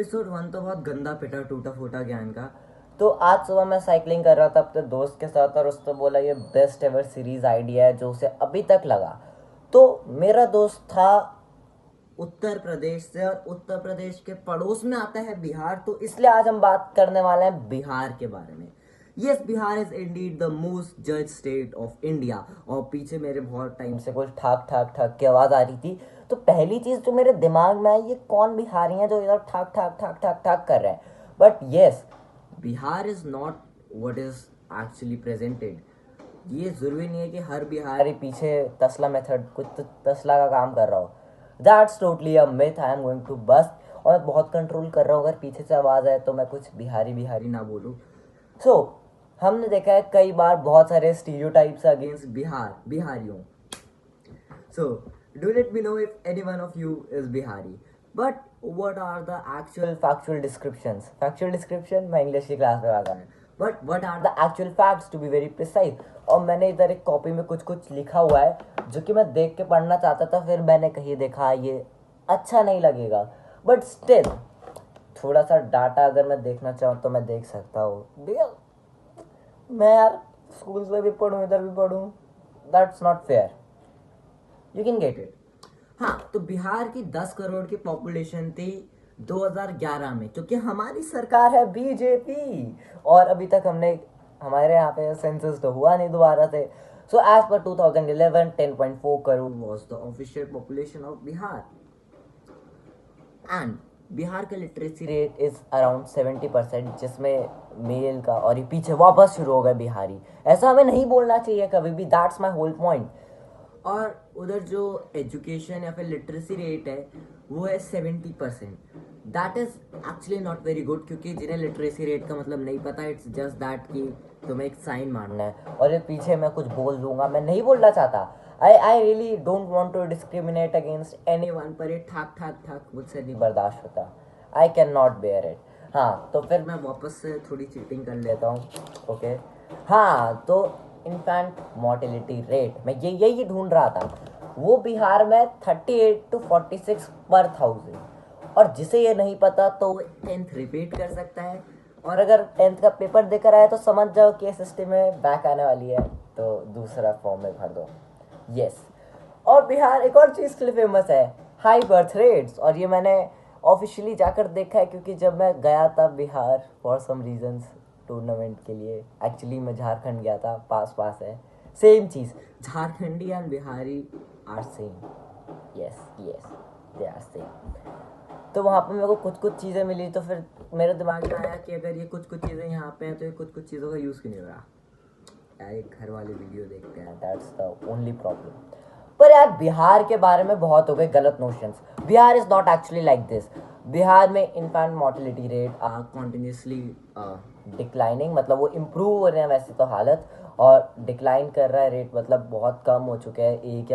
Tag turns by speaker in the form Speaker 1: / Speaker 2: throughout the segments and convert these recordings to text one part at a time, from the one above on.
Speaker 1: Episode 1 तो बहुत गंदा पिटा टूटा फूटा ज्ञान का।
Speaker 2: तो आज सुबह मैं साइकिलिंग कर रहा था अपने दोस्त के साथ और उसने बोला ये बेस्ट एवर सीरीज आइडिया है जो उसे अभी तक लगा। तो मेरा दोस्त था
Speaker 1: उत्तर प्रदेश से और उत्तर प्रदेश के पड़ोस में आता है बिहार, तो
Speaker 2: इसलिए आज हम बात करने वाले हैं
Speaker 1: बिहार के बारे में। Yes, Bihar is Indeed the most जज स्टेट ऑफ इंडिया। और पीछे मेरे बहुत टाइम
Speaker 2: से कुछ ठाक ठाक ठाक की आवाज़ आ रही थी। तो पहली चीज़ जो मेरे दिमाग में आई, ये कौन बिहारी हैं जो इधर ठाक ठाक ठाक ठाक ठाक कर रहे हैं। But yes,
Speaker 1: Bihar is not what is actually presented. ये जरूरी नहीं है कि हर बिहारी
Speaker 2: पीछे तसला मेथड कुछ तो तसला का काम कर रहा हो। That's totally a myth, I am going to bust. और मैं बहुत कंट्रोल कर रहा हूँ, अगर पीछे से आवाज़ आए तो मैं कुछ बिहारी बिहारी
Speaker 1: ना बोलूँ।
Speaker 2: सो हमने देखा है कई बार बहुत सारे स्टीरियोटाइप्स अगेंस्ट
Speaker 1: बिहारियों। So, do let me know if any one of you is Bihari. But what are the actual
Speaker 2: factual descriptions? Factual description मैं इंग्लिश की क्लास में आ गया।
Speaker 1: But what are
Speaker 2: the actual facts to be very precise? और मैंने इधर एक copy में कुछ कुछ लिखा हुआ है जो कि मैं देख के पढ़ना चाहता था, फिर मैंने कहीं देखा ये अच्छा नहीं लगेगा। बट स्टिल थोड़ा सा डाटा अगर मैं देखना चाहूँ तो मैं देख सकता हूँ। मैं यार स्कूल्स में भी पढ़ूँ इधर भी पढ़ूँ, that's not fair. You can get it.
Speaker 1: हाँ, तो बिहार की 10 करोड़ की पॉपुलेशन थी 2011 में, क्योंकि हमारी
Speaker 2: सरकार है बीजेपी और अभी तक हमारे यहाँ पे सेंसस तो हुआ नहीं दोबारा से। सो एज पर 2011 10.4 crore
Speaker 1: was the official population of Bihar. And Bihar का लिटरेसी
Speaker 2: रेट इज अराउंड 70%, जिसमें मेल का, और ये पीछे वापस शुरू हो गए बिहारी। ऐसा हमें नहीं बोलना चाहिए कभी भी, दैट्स माई होल पॉइंट।
Speaker 1: और उधर जो एजुकेशन या फिर लिटरेसी रेट है वो है 70%। That is actually not very good, क्योंकि जिन्हें लिटरेसी रेट का मतलब नहीं पता, इट्स जस्ट दैट कि तुम्हें एक साइन मारना है।
Speaker 2: और ये पीछे मैं कुछ बोल दूंगा, मैं नहीं बोलना चाहता। I really don't want to discriminate against anyone,
Speaker 1: पर ये ठाक ठाक ठाक मुझसे नहीं
Speaker 2: बर्दाश्त होता। I can not bear it. हाँ, तो फिर
Speaker 1: मैं वापस से थोड़ी चीटिंग कर
Speaker 2: लेता हूँ। ओके, हाँ, तो इन्फेंट मोर्टेलिटी रेट मैं यही ढूंढ रहा था। वो बिहार में 38 to 46 पर 1000। और जिसे ये नहीं पता तो
Speaker 1: 10th रिपीट कर सकता है,
Speaker 2: और अगर 10th का पेपर देकर आए तो समझ जाओ कि सिस्टम में बैक आने वाली है, तो दूसरा फॉर्म में भर दो। यस, और बिहार एक और चीज़ के लिए फेमस है, हाई बर्थ रेट्स। और ये मैंने ऑफिशियली जाकर देखा है, क्योंकि जब मैं गया था Bihar for some reasons tournament के लिए, एक्चुअली मैं झारखंड गया था, पास है, सेम चीज़।
Speaker 1: Jharkhandi and Bihari
Speaker 2: are same. Yes they are same. तो वहाँ पे मेरे को कुछ कुछ चीज़ें मिली, तो फिर मेरे दिमाग में आया कि अगर ये कुछ कुछ चीज़ें यहाँ पे हैं तो ये कुछ कुछ चीज़ों का यूज़ क्यों नहीं हो रहा। यार घर वाले वीडियो देखते हैं, दैट्स द ओनली प्रॉब्लम। पर यार बिहार के बारे में बहुत हो गए गलत notions. Bihar is not actually like this. Bihar में infant mortality rate
Speaker 1: continuously
Speaker 2: declining, मतलब वो इम्प्रूव हो रहे हैं वैसे तो हालत, और डिक्लाइन कर रहा है रेट, मतलब बहुत कम हो चुके हैं। एक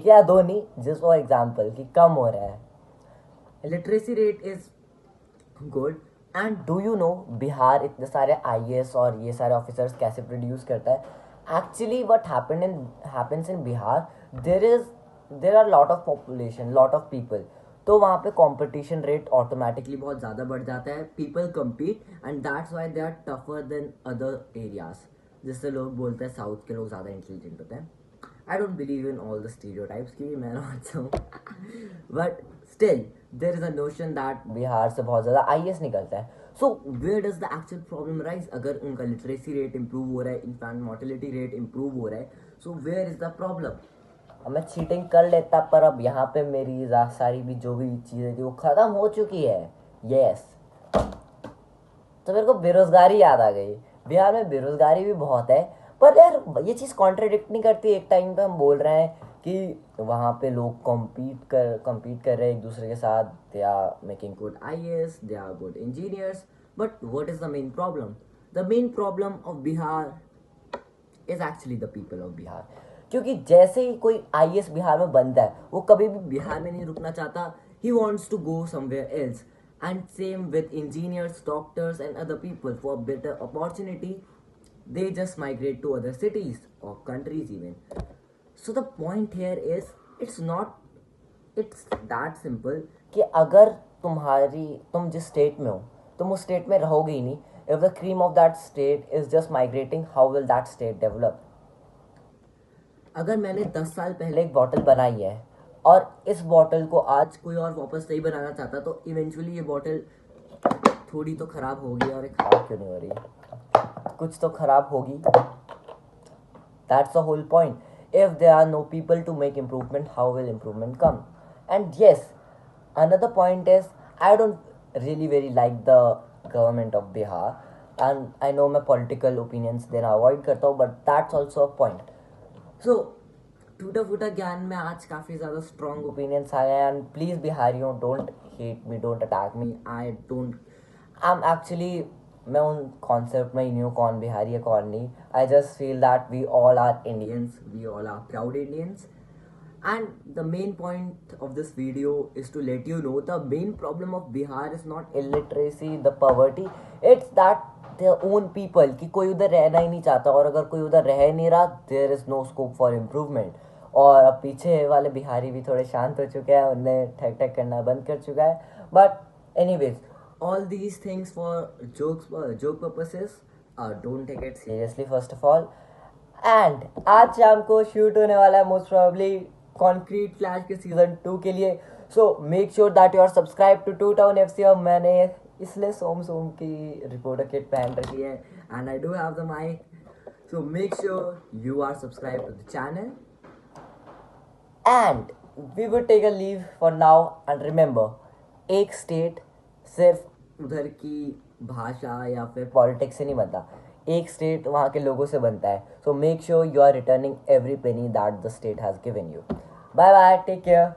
Speaker 2: या दो नहीं, जिस फॉर एग्जाम्पल कि कम हो रहा है।
Speaker 1: Literacy rate is good.
Speaker 2: And do you know Bihar इतने सारे IAS और ये सारे ऑफिसर्स कैसे प्रोड्यूस करता है? Actually what happens in Bihar, there are lot of population, lot of people, तो वहाँ पे कंपटीशन रेट ऑटोमेटिकली
Speaker 1: बहुत ज़्यादा बढ़ जाता है। People compete and that's why they are tougher than other areas, जिससे लोग बोलते हैं साउथ के लोग ज़्यादा इंटेलिजेंट होते हैं। I don't believe in all the stereotypes कि मैं अच्छा हूँ, but still there is a notion that
Speaker 2: Bihar से बहुत ज़्यादा IAS निकलता है।
Speaker 1: So where does the actual problem rise? अगर उनका लिटरेसी रेट इंप्रूव हो रहा है, इनफैक्ट मोर्टेलिटी रेट इंप्रूव हो रहा है, so where is the problem?
Speaker 2: मैं चीटिंग कर लेता, पर अब यहाँ पे मेरी सारी भी जो भी चीज़ें थी वो ख़त्म हो चुकी है। यस, तो मेरे को बेरोज़गारी याद आ गई। बिहार में बेरोज़गारी भी बहुत है, पर यार ये चीज़ कॉन्ट्रडिक्ट नहीं करती। एक टाइम पे हम बोल रहे हैं कि वहाँ पे लोग कम्पीट कर रहे हैं एक दूसरे के साथ, they are making good
Speaker 1: IAS, they are good engineers, but what is the main problem? The main problem of Bihar is actually the people of Bihar.
Speaker 2: क्योंकि जैसे ही कोई IAS बिहार में बनता है, वो कभी भी
Speaker 1: बिहार में नहीं रुकना चाहता, he wants to go somewhere else. And same with engineers, doctors and other people. For better opportunity, they just migrate to other cities or countries even. So the point here is, it's that simple
Speaker 2: कि अगर तुम जिस state में हो तुम उस state में रहोगे ही नहीं. If the cream of that state is just migrating, how will that state develop? अगर मैंने 10 साल पहले एक बॉटल बनाई है और इस बॉटल को आज कोई और वापस नहीं बनाना चाहता, तो इवेंचुअली ये बॉटल थोड़ी तो खराब होगी. और खराब क्यों नहीं हो रही, कुछ तो खराब होगी. That's the whole point. If there are no people to make improvement, how will improvement come? And yes, another point is I don't really very like the government of Bihar, and I know my political opinions देना avoid करता हूँ, but that's also a point. So टूटा फूटा ज्ञान में आज काफ़ी ज़्यादा स्ट्रॉन्ग ओपिनियंस आए हैं. एंड प्लीज़ बिहारियों, don't hate me, don't attack me. I am actually, मैं उन कॉन्सेप्ट में ही नहीं हूँ कौन बिहारी है कौन नहीं. I just feel that we all are Indians, we all are proud Indians. And the main point of this video is to let you know the main problem of Bihar is not illiteracy, the poverty. It's that their own people, कि कोई उधर रहना ही नहीं चाहता, और अगर कोई उधर रह नहीं रहा, there is no scope for improvement. और अब पीछे वाले बिहारी भी थोड़े शांत हो चुके हैं, उनने ठक ठक करना बंद कर चुका है. But anyways, all these things for joke purposes, don't take it seriously first of all. And आज शाम को शूट होने वाला है मोस्ट प्रोबेबली कॉन्क्रीट फ्लैश के सीजन 2 के लिए. So make sure that you are subscribe to two town FC. और मैंने इसलिए सोम की रिपोर्टर किट पहन रखी है, and I do have the mic. So make sure you are subscribe to the channel. And we would take a leave for now. And remember, एक state सिर्फ उधर की भाषा या फिर पॉलिटिक्स से नहीं बनता, एक स्टेट वहाँ के लोगों से बनता है. So make sure you are returning every penny that the state has given you. Bye bye, take care.